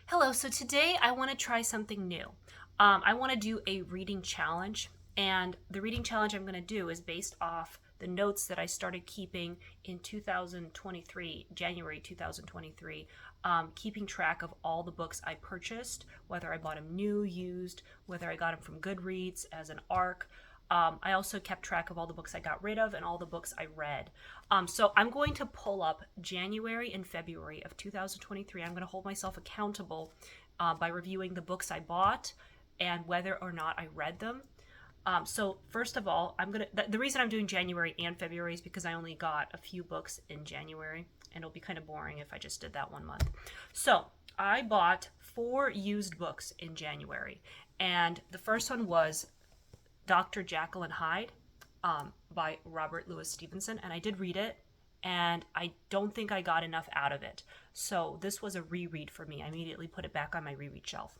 Hello, so today I want to try something new. I want to do a reading challenge, and the reading challenge I'm going to do is based off the notes that I started keeping in 2023, January 2023, keeping track of all the books I purchased, whether I bought them new, used, whether I got them from Goodreads as an ARC. I also kept track of all the books I got rid of and all the books I read. So I'm going to pull up January and February of 2023. I'm going to hold myself accountable by reviewing the books I bought and whether or not I read them. So first of all, the reason I'm doing January and February is because I only got a few books in January, and it'll be kind of boring if I just did that one month. So I bought 4 used books in January, and the first one was Dr. Jekyll and Hyde by Robert Louis Stevenson, and I did read it, and I don't think I got enough out of it. So this was a reread for me. I immediately put it back on my reread shelf.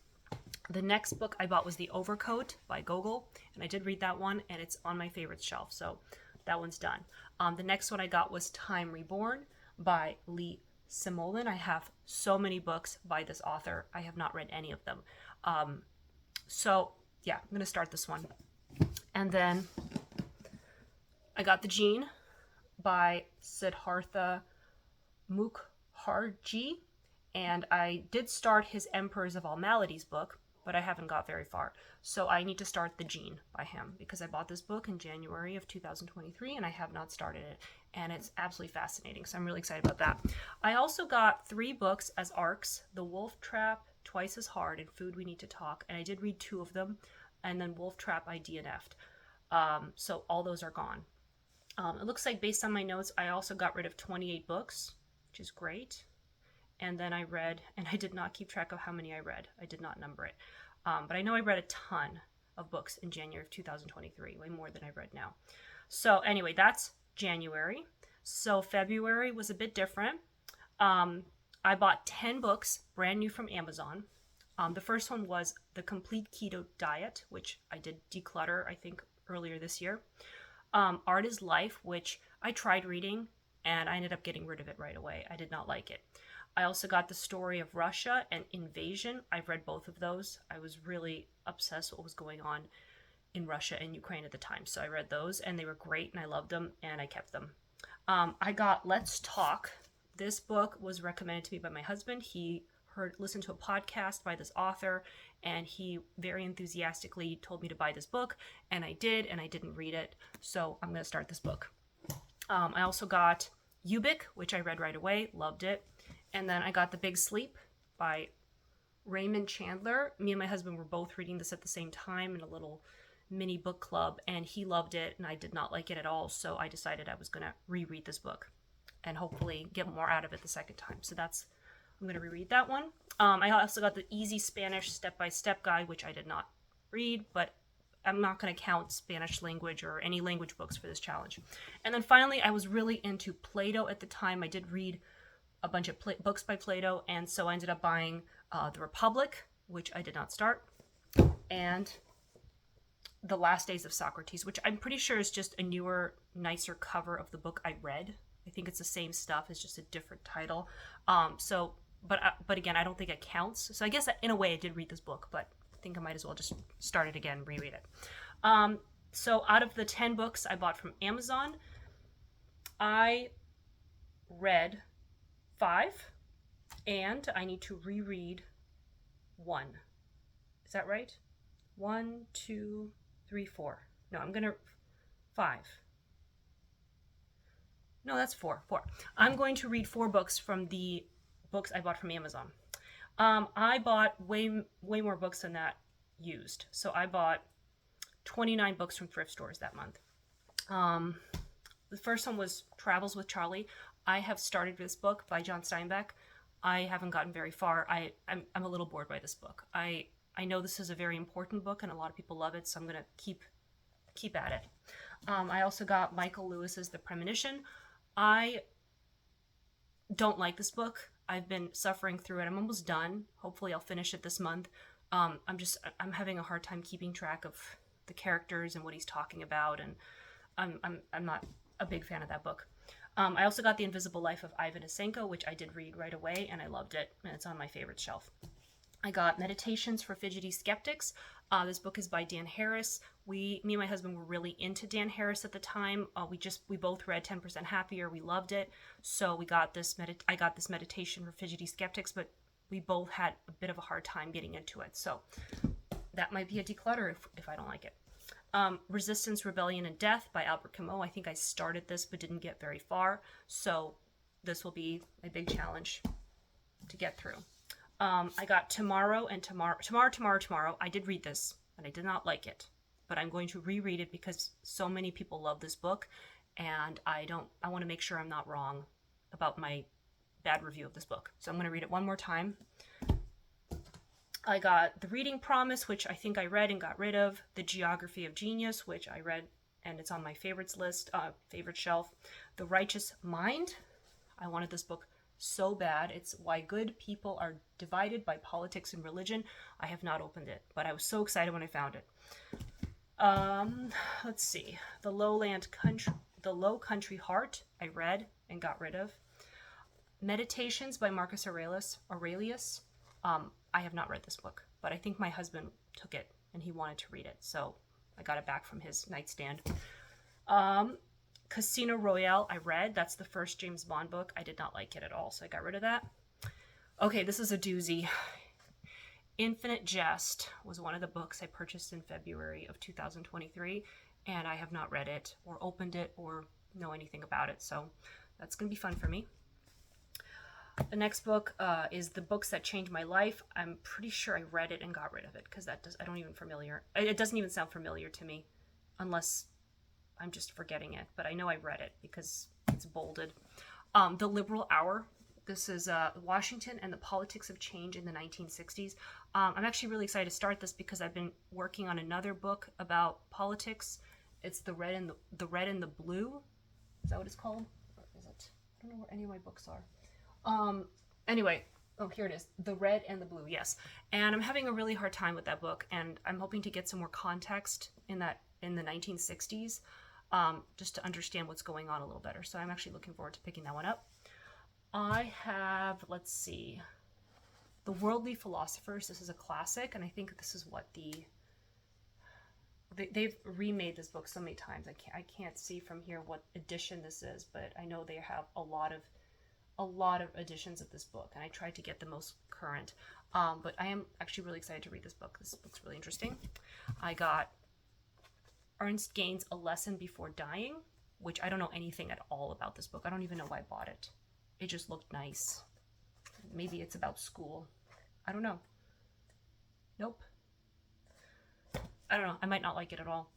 The next book I bought was The Overcoat by Gogol, and I did read that one, and it's on my favorites shelf, so that one's done. The next one I got was Time Reborn by Lee Smolin. I have so many books by this author. I have not read any of them. So yeah, I'm going to start this one. And then I got The Gene by Siddhartha Mukherjee, and I did start his Emperors of All Maladies book, but I haven't got very far. So I need to start The Gene by him because I bought this book in January of 2023 and I have not started it. And it's absolutely fascinating. So I'm really excited about that. I also got 3 books as ARCs: The Wolf Trap, Twice as Hard, and Food We Need to Talk. And I did read 2 of them. And then Wolf Trap I DNF'd. So all those are gone. It looks like based on my notes, I also got rid of 28 books, which is great. And then I read, and I did not keep track of how many I read. I did not number it. But I know I read a ton of books in January of 2023, way more than I read now. So anyway, that's January. So February was a bit different. I bought 10 books brand new from Amazon. The first one was The Complete Keto Diet, which I did declutter, I think, earlier this year. Art is Life, which I tried reading, and I ended up getting rid of it right away. I did not like it. I also got The Story of Russia and Invasion. I've read both of those. I was really obsessed with what was going on in Russia and Ukraine at the time. So I read those, and they were great, and I loved them, and I kept them. I got Let's Talk. This book was recommended to me by my husband. He listened to a podcast by this author, and he very enthusiastically told me to buy this book, and I did, and I didn't read it. So I'm going to start this book. I also got Ubik, which I read right away, loved it. And then I got The Big Sleep by Raymond Chandler. Me and my husband were both reading this at the same time in a little mini book club, and he loved it, and I did not like it at all. So I decided I was going to reread this book and hopefully get more out of it the second time. So I'm going to reread that one. I also got The Easy Spanish Step-by-Step Guide, which I did not read, but I'm not going to count Spanish language or any language books for this challenge. And then finally, I was really into Plato at the time. I did read a bunch of books by Plato, and so I ended up buying The Republic, which I did not start, and The Last Days of Socrates, which I'm pretty sure is just a newer, nicer cover of the book I read. I think it's the same stuff, it's just a different title. But again, I don't think it counts. So I guess in a way I did read this book, but I think I might as well just start it again, reread it. So out of the 10 books I bought from Amazon, I read 5, and I need to reread 1. Is that right? 1, 2, 3, 4. No, I'm going to 5. No, that's 4. I'm going to read 4 books from the books I bought from Amazon. I bought way more books than that used. So I bought 29 books from thrift stores that month. The first one was Travels with Charlie. I have started this book by John Steinbeck. I haven't gotten very far. I'm a little bored by this book. I know this is a very important book and a lot of people love it, so I'm going to keep at it. I also got Michael Lewis's The Premonition. I don't like this book. I've been suffering through it. I'm almost done. Hopefully I'll finish it this month. I'm having a hard time keeping track of the characters and what he's talking about, and I'm not a big fan of that book. I also got The Invisible Life of Ivan Asenko, which I did read right away, and I loved it, and it's on my favorite shelf. I got Meditations for Fidgety Skeptics. This book is by Dan Harris. Me and my husband were really into Dan Harris at the time. We both read 10% Happier. We loved it. So we got this, I got this Meditation for Fidgety Skeptics, but we both had a bit of a hard time getting into it. So that might be a declutter if I don't like it. Resistance, Rebellion, and Death by Albert Camus. I think I started this but didn't get very far. So this will be a big challenge to get through. I got Tomorrow. I did read this, and I did not like it, but I'm going to reread it because so many people love this book, and I want to make sure I'm not wrong about my bad review of this book. So I'm going to read it one more time. I got The Reading Promise, which I think I read and got rid of. The Geography of Genius, which I read, and it's on my favorites list, favorite shelf. The Righteous Mind. I wanted this book so bad. It's Why Good People Are Divided by Politics and Religion. I have not opened it, but I was so excited when I found it. Let's see. The Low Country Heart, I read and got rid of. Meditations by Marcus Aurelius. I have not read this book, but I think my husband took it and he wanted to read it, so I got it back from his nightstand. Casino Royale, I read. That's the first James Bond book. I did not like it at all, so I got rid of that. Okay, this is a doozy. Infinite Jest was one of the books I purchased in February of 2023, and I have not read it or opened it or know anything about it, so that's going to be fun for me. The next book is The Books That Changed My Life. I'm pretty sure I read it and got rid of it because it doesn't even sound familiar to me unless I'm just forgetting it, but I know I read it because it's bolded. The Liberal Hour. This is Washington and the Politics of Change in the 1960s. I'm actually really excited to start this because I've been working on another book about politics. It's The Red and the Blue. Is that what it's called? Or is it? I don't know where any of my books are. Anyway, here it is. The Red and the Blue, yes. And I'm having a really hard time with that book, and I'm hoping to get some more context in the 1960s, just to understand what's going on a little better. So I'm actually looking forward to picking that one up. I have, let's see, The Worldly Philosophers. This is a classic, and I think this is what they've remade this book so many times. I can't see from here what edition this is, but I know they have a lot of editions of this book, and I tried to get the most current. But I am actually really excited to read this book. This book's really interesting. I got Ernest Gaines' A Lesson Before Dying, which I don't know anything at all about this book. I don't even know why I bought it. It just looked nice. Maybe it's about school. I don't know. Nope. I don't know. I might not like it at all.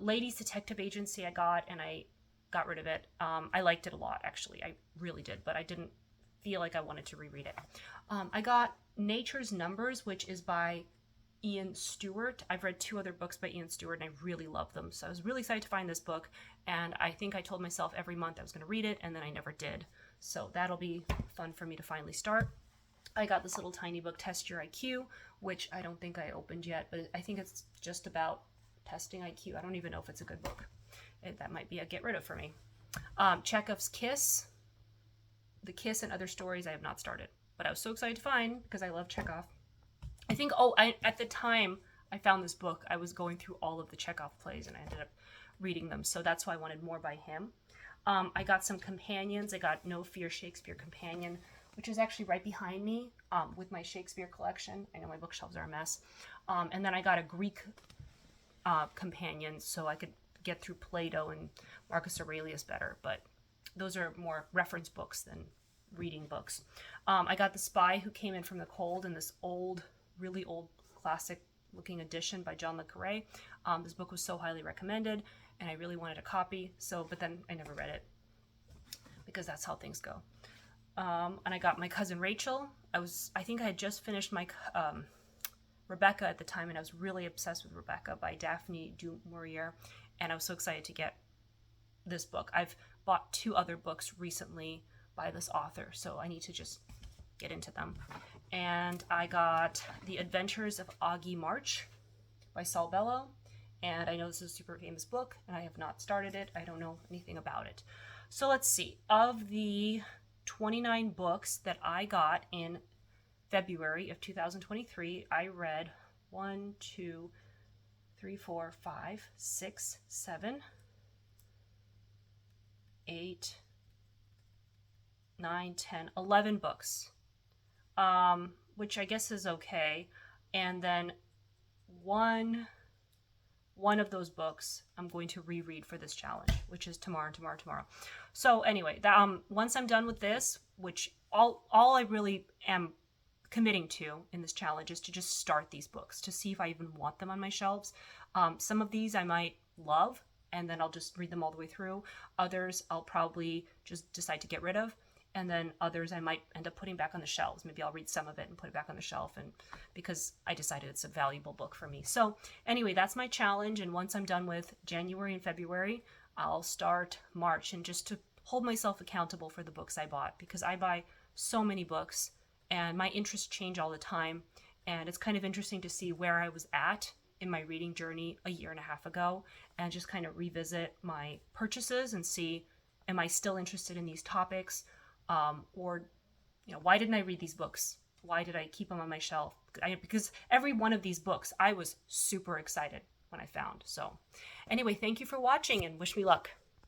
Ladies Detective Agency I got, and I got rid of it. I liked it a lot, actually. I really did, but I didn't feel like I wanted to reread it. I got Nature's Numbers, which is by Ian Stewart. I've read 2 other books by Ian Stewart, and I really love them. So I was really excited to find this book, and I think I told myself every month I was going to read it, and then I never did. So that'll be fun for me to finally start. I got this little tiny book, Test Your IQ, which I don't think I opened yet, but I think it's just about testing IQ. I don't even know if it's a good book. That might be a get rid of for me. Chekhov's Kiss. The Kiss and Other Stories I have not started, but I was so excited to find because I love Chekhov. I think, at the time I found this book, I was going through all of the Chekhov plays and I ended up reading them, so that's why I wanted more by him. I got some companions. I got No Fear Shakespeare Companion, which is actually right behind me with my Shakespeare collection. I know my bookshelves are a mess. And then I got a Greek companion so I could get through Plato and Marcus Aurelius better, but those are more reference books than reading books. I got The Spy Who Came In From the Cold in this really old classic looking edition by John le Carré. This book was so highly recommended and I really wanted a copy, but then I never read it because that's how things go. And I got My Cousin Rachel. I think I had just finished my Rebecca at the time, and I was really obsessed with Rebecca by Daphne du Maurier, and I was so excited to get this book. I've bought 2 other books recently by this author, so I need to just get into them. And I got The Adventures of Augie March by Saul Bellow, and I know this is a super famous book, and I have not started it. I don't know anything about it. So let's see. Of the 29 books that I got in February of 2023, I read 1, 2, 3, 4, 5, 6, 7, 8, 9, 10, 11 books, which I guess is okay. And then one of those books I'm going to reread for this challenge, which is tomorrow. So anyway, once I'm done with this, which all I really am committing to in this challenge is to just start these books to see if I even want them on my shelves. Some of these I might love, and then I'll just read them all the way through. Others I'll probably just decide to get rid of. And then others I might end up putting back on the shelves. Maybe I'll read some of it and put it back on the shelf, and because I decided it's a valuable book for me. So anyway, that's my challenge. And once I'm done with January and February, I'll start March, and just to hold myself accountable for the books I bought, because I buy so many books and my interests change all the time. And it's kind of interesting to see where I was at in my reading journey a year and a half ago, and just kind of revisit my purchases and see, am I still interested in these topics? Or, why didn't I read these books? Why did I keep them on my shelf? Because every one of these books I was super excited when I found. So anyway, thank you for watching and wish me luck.